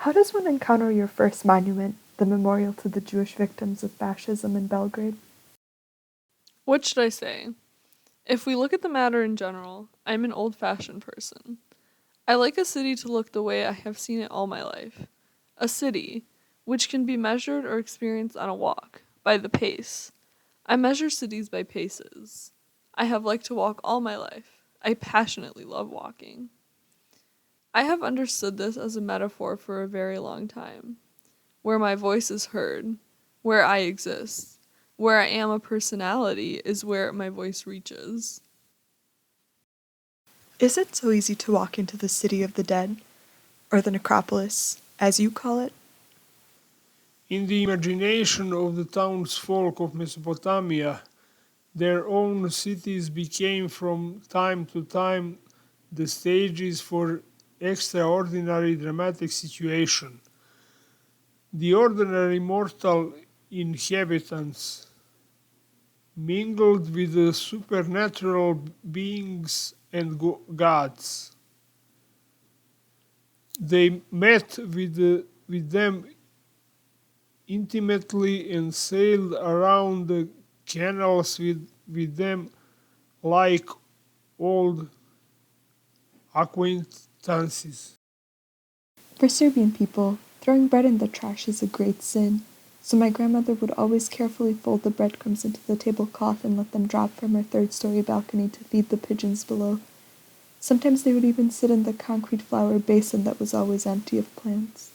How does one encounter your first monument, the memorial to the Jewish victims of fascism in Belgrade? What should I say? If we look at the matter in general, I'm an old fashioned person. I like a city to look the way I have seen it all my life. A city, which can be measured or experienced on a walk, by the pace. I measure cities by paces. I have liked to walk all my life. I passionately love walking. I have understood this as a metaphor for a very long time. Where my voice is heard, where I exist, where I am a personality is where my voice reaches. Is it so easy to walk into the city of the dead, or the necropolis, as you call it? In the imagination of the townsfolk of Mesopotamia, their own cities became from time to time the stages for extraordinary dramatic situation. The ordinary mortal inhabitants mingled with the supernatural beings and gods. They met with them intimately and sailed around the canals with them like old acquaintances. For Serbian people, throwing bread in the trash is a great sin, so my grandmother would always carefully fold the breadcrumbs into the tablecloth and let them drop from her third-story balcony to feed the pigeons below. Sometimes they would even sit in the concrete flower basin that was always empty of plants.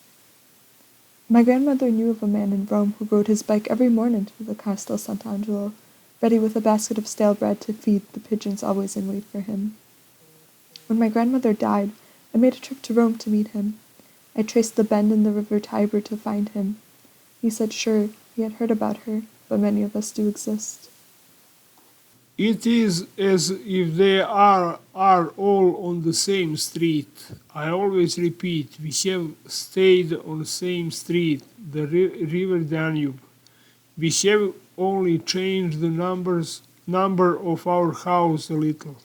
My grandmother knew of a man in Rome who rode his bike every morning to the Castel Sant'Angelo, ready with a basket of stale bread to feed the pigeons always in wait for him. When my grandmother died, I made a trip to Rome to meet him. I traced the bend in the river Tiber to find him. He said sure, he had heard about her, but many of us do exist. It is as if are all on the same street. I always repeat, we have stayed on the same street, the river Danube. We have only changed the number of our house a little.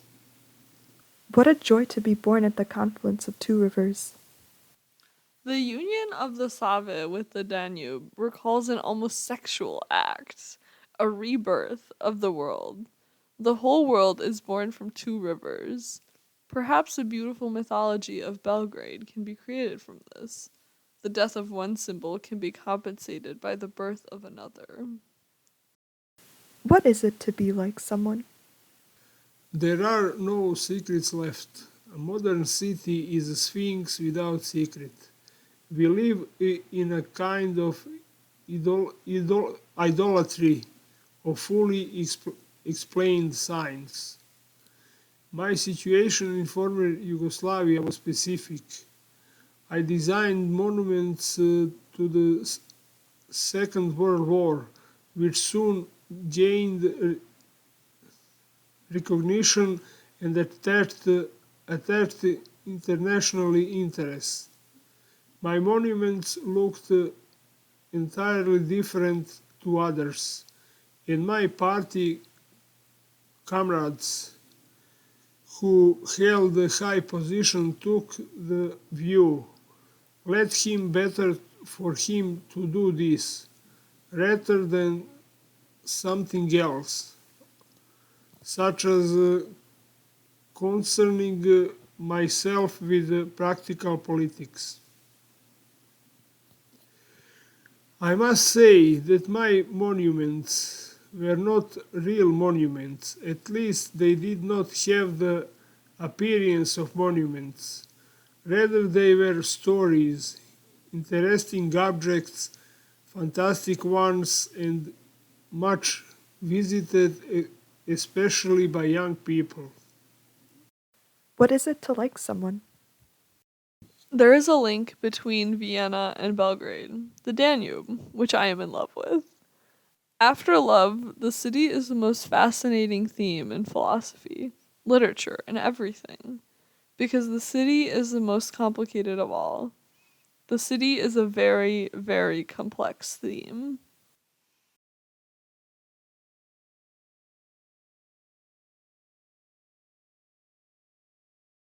What a joy to be born at the confluence of two rivers. The union of the Save with the Danube recalls an almost sexual act, a rebirth of the world. The whole world is born from two rivers. Perhaps a beautiful mythology of Belgrade can be created from this. The death of one symbol can be compensated by the birth of another. What is it to be like someone? There are no secrets left. A modern city is a sphinx without secret. We live in a kind of idolatry of fully explained signs. My situation in former Yugoslavia was specific. I designed monuments to the Second World War, which soon gained recognition and attracted international interest. My monuments looked entirely different to others, and my party comrades who held a high position took the view. Let him better for him to do this, rather than something else, such as concerning myself with practical politics. I must say that my monuments were not real monuments, at least they did not have the appearance of monuments. Rather, they were stories, interesting objects, fantastic ones, and much visited, especially by young people. What is it to like someone? There is a link between Vienna and Belgrade, the Danube, which I am in love with. After love, the city is the most fascinating theme in philosophy, literature, and everything, because the city is the most complicated of all. The city is a very, very complex theme.